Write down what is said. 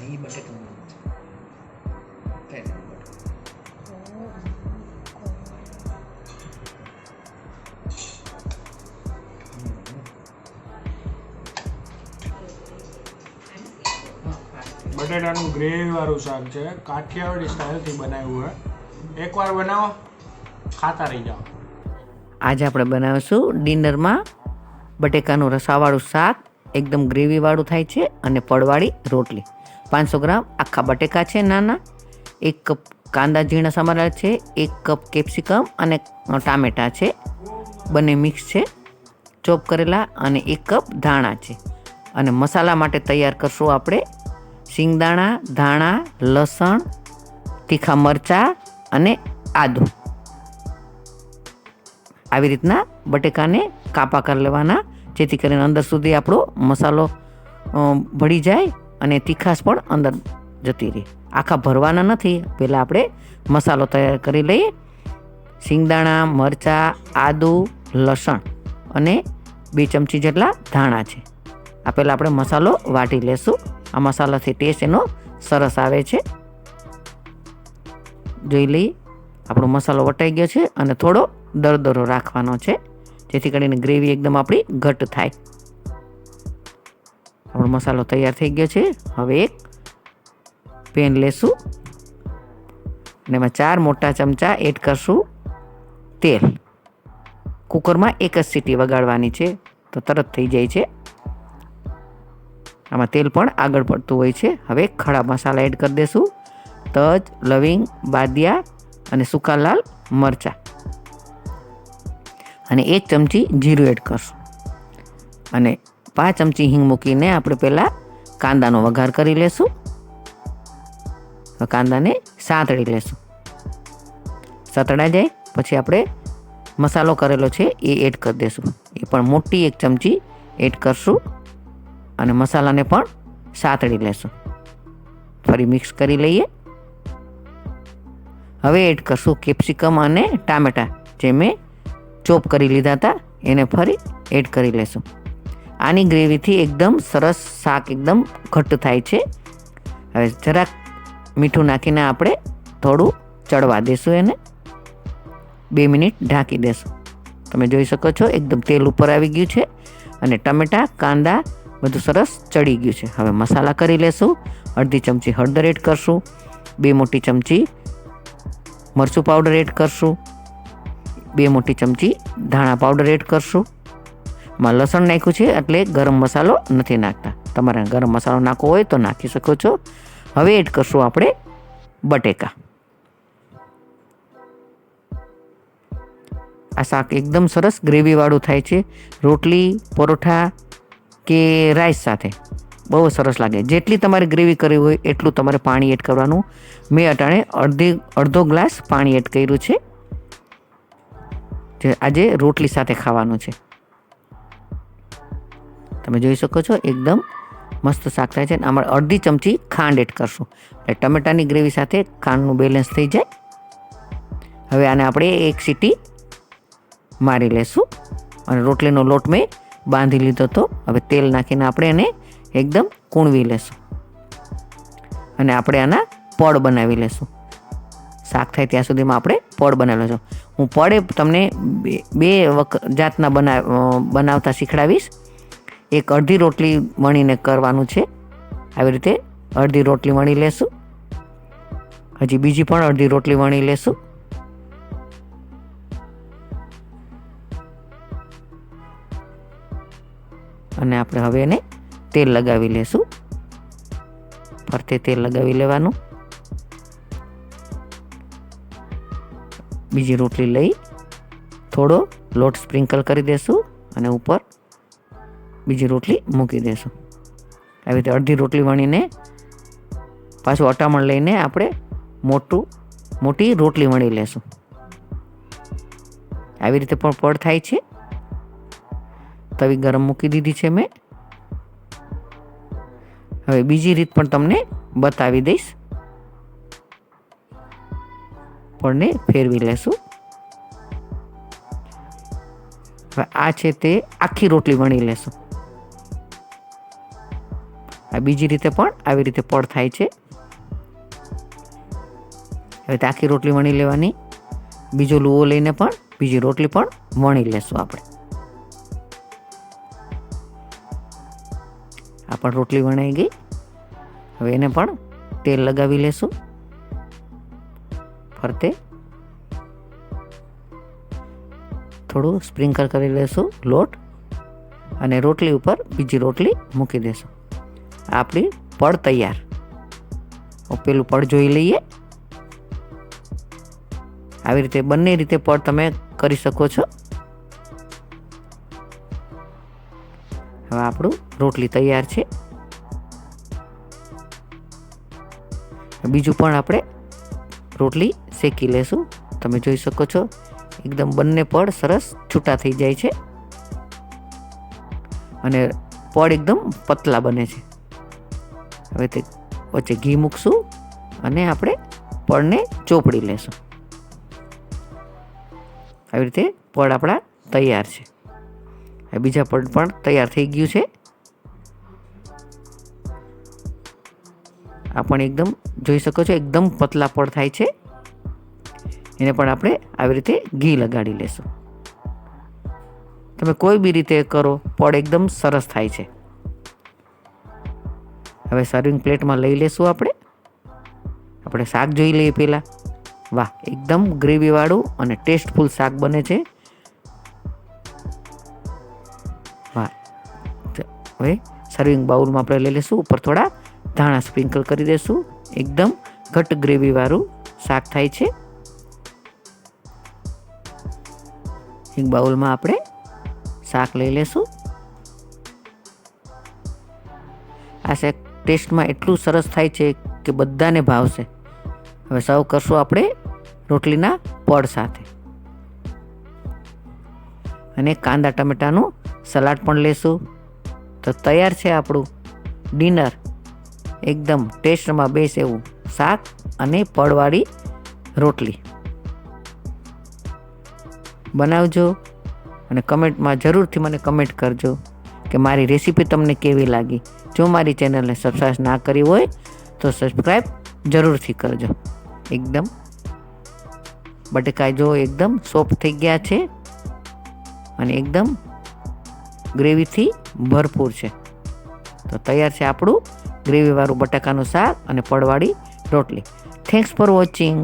એ બટેકાનું નામ છે. ટ્રાય કરો બટેકા. બટેટાનું ગ્રેવી વાળું શાક છે, કાઠિયાવાડી સ્ટાઇલથી બનાવ્યું છે. એકવાર બનાવો, ખાતા રહી જાઓ. આજે આપણે બનાવીશું ડિનરમાં બટેકાનું રસાવાળું શાક. એકદમ ગ્રેવીવાળું થાય છે અને પડવાળી રોટલી. 500 ગ્રામ આખા બટેકા છે નાના, 1 કપ કાંદા ઝીણા સમારેલા છે, 1 કપ કેપ્સિકમ અને ટામેટા છે, બંને મિક્સ છે, ચોપ કરેલા, અને 1 કપ ધાણા છે. અને મસાલા માટે તૈયાર કરશું આપણે સિંગદાણા, ધાણા, લસણ, તીખા મરચાં અને આદું. આવી રીતના બટેકાને કાપા કરી લેવાના, જેથી કરીને અંદર સુધી આપણો મસાલો ભળી જાય અને તીખાશ પણ અંદર જતી રહે. આખા ભરવાના નથી, પહેલાં આપણે મસાલો તૈયાર કરી લઈએ. સિંગદાણા, મરચાં, આદું, લસણ અને 2 ચમચી જેટલા ધાણા છે. આ પહેલાં આપણે મસાલો વાટી લેશું. આ મસાલાથી ટેસ્ટ એનો સરસ આવે છે. જોઈ લઈએ, આપણો મસાલો વટાઈ ગયો છે અને થોડો દરદરો રાખવાનો છે, જેથી કરીને ગ્રેવી એકદમ આપણી ઘટ થાય. આપણો મસાલો તૈયાર થઈ ગયો છે. હવે એક પેન લેશું અને એમાં 4 મોટા ચમચા એડ કરશું તેલ. કુકરમાં 1 જ સીટી વગાડવાની છે તો તરત થઈ જાય છે. આમાં તેલ પણ આગળ પડતું હોય છે. હવે ખડા મસાલા એડ કરી દઈશું. તજ, લવિંગ, બાદિયા અને સૂકા લાલ મરચાં, અને 1 ચમચી જીરું એડ કરશું. અને 5 ચમચી હિંગ મૂકીને આપણે પહેલાં કાંદાનો વઘાર કરી લેશું. કાંદાને સાંતળી લેશું. સતળાઈ જાય પછી આપણે મસાલો કરેલો છે એ એડ કરી દઈશું. એ પણ મોટી 1 ચમચી એડ કરશું અને મસાલાને પણ સાંતળી લેશું. ફરી મિક્સ કરી લઈએ. હવે એડ કરશું કેપ્સિકમ અને ટામેટાં, જે મેં ચોપ કરી લીધા હતા, એને ફરી એડ કરી લેશું. આની ગ્રેવીથી એકદમ સરસ શાક એકદમ ઘટ્ટ થાય છે. હવે જરાક મીઠું નાખીને આપણે થોડું ચડવા દેશું. એને 2 મિનિટ ઢાંકી દેશું. તમે જોઈ શકો છો એકદમ તેલ ઉપર આવી ગયું છે અને ટમેટાં, કાંદા બધું સરસ ચડી ગયું છે. હવે મસાલા કરી લેશું. અડધી ચમચી હળદર એડ કરશું, 2 મોટી ચમચી મરચું પાવડર એડ કરશું, 2 મોટી ચમચી ધાણા પાવડર એડ કરશું. માં લસણ નાખ્યું છે એટલે ગરમ મસાલો નથી નાખતા. તમારે ગરમ મસાલો નાખવો હોય તો નાખી શકો છો. હવે એડ કરશું આપણે બટેકા. આ શાક એકદમ સરસ ગ્રેવીવાળું થાય છે. રોટલી, પરોઠા કે રાઈસ સાથે બહુ સરસ લાગે. જેટલી તમારે ગ્રેવી કરવી હોય એટલું તમારે પાણી એડ કરવાનું. મેં અટાણે અડધો ગ્લાસ પાણી એડ કર્યું છે, જે આજે રોટલી સાથે ખાવાનું છે. તમે જોઈ શકો છો એકદમ મસ્ત શાક થાય છે. આમાં અડધી ચમચી ખાંડ એડ કરશું એટલે ટમેટાની ગ્રેવી સાથે ખાંડનું બેલેન્સ થઈ જાય. હવે આને આપણે 1 સીટી મારી લેશું. અને રોટલીનો લોટ મેં બાંધી લીધો હતો. હવે તેલ નાખીને આપણે એને એકદમ કૂણવી લેશું અને આપણે આના પડ બનાવી લેશું. શાક થાય ત્યાં સુધીમાં આપણે પડ બનાવી લેશું. હું પડે તમને 2 જાતના બનાવતા શીખડાવીશ. એક અડધી રોટલી વણીને કરવાનું છે. આવી રીતે અડધી રોટલી વણી લેશું. હજી બીજી પણ અડધી રોટલી વણી લેશું. અને આપણે હવે એને તેલ લગાવી લેશું. ફરતે તેલ લગાવી લેવાનું. બીજી રોટલી લઈ થોડો લોટ સ્પ્રિંકલ કરી દેશું અને ઉપર બીજી રોટલી મૂકી દેશું. આવી રીતે અડધી રોટલી વણીને પાછું અટામણ લઈને આપણે મોટી રોટલી વણી લેશું. આવી રીતે પણ પડ થાય છે. તવી ગરમ મૂકી દીધી છે મેં. હવે બીજી રીત પણ તમને બતાવી દઈશ. પડને ફેરવી લેશું. હવે આ છે તે આખી રોટલી વણી લેશું. આ બીજી રીતે પણ આવી રીતે પડ થાય છે. હવે આખી રોટલી વણી લેવાની. બીજો લુઓ લઈને પણ બીજી રોટલી પણ વણી લેશું આપણે. આ પણ રોટલી વણાઈ ગઈ. હવે એને પણ તેલ લગાવી લેશું ફરતે. થોડું સ્પ્રિંકલ કરી લેશું લોટ અને રોટલી ઉપર બીજી રોટલી મૂકી દેશું. આપણી પડ તૈયાર. પેલું પડ જોઈ લઈએ. આવી રીતે બંને રીતે પડ તમે કરી શકો છો. હવે આપણું રોટલી તૈયાર છે. બીજું પણ આપણે રોટલી શેકી લેશું. તમે જોઈ શકો છો એકદમ બંને પડ સરસ છૂટા થઈ જાય છે અને પડ એકદમ પતલા બને છે. હવે તે વચ્ચે ઘી મૂકશું અને આપણે પડને ચોપડી લેશું. આવી રીતે પડ આપણા તૈયાર છે. બીજા પડ પણ તૈયાર થઈ ગયું છે. આ પણ એકદમ જોઈ શકો છો એકદમ પતલા પડ થાય છે. એને પણ આપણે આવી રીતે ઘી લગાડી લેશું. તમે કોઈ બી રીતે કરો પડ એકદમ સરસ થાય છે. હવે સર્વિંગ પ્લેટમાં લઈ લેશું આપણે શાક જોઈ લઈએ પહેલાં. વાહ, એકદમ ગ્રેવીવાળું અને ટેસ્ટફુલ શાક બને છે. વાહ. હવે સર્વિંગ બાઉલમાં આપણે લઈ લઈશું. ઉપર થોડા ધાણા સ્પ્રિંકલ કરી દઈશું. એકદમ ઘટ્ટ ગ્રેવીવાળું શાક થાય છે. એક બાઉલમાં આપણે શાક લઈ લેશું. આ શાક ટેસ્ટમાં એટલું સરસ થાય છે કે બધાને ભાવશે. હવે સર્વ કરશું આપણે રોટલીના પડ સાથે અને કાંદા ટમેટાનું સલાડ પણ લેશું. તો તૈયાર છે આપણું ડિનર. એકદમ ટેસ્ટમાં બેસ એવું શાક અને પડવાળી રોટલી. બનાવજો અને કમેન્ટમાં જરૂરથી મને કમેન્ટ કરજો કે મારી રેસીપી તમને કેવી લાગી. જો મારી ચેનલને સબસ્ક્રાઈબ ના કરી હોય તો સબસ્ક્રાઈબ જરૂરથી કરજો. એકદમ બટેકા જો એકદમ સોફ્ટ થઈ ગયા છે અને એકદમ ગ્રેવીથી ભરપૂર છે. તો તૈયાર છે આપણું ગ્રેવીવાળું બટાકાનું શાક અને પડવાળી રોટલી. Thanks for watching.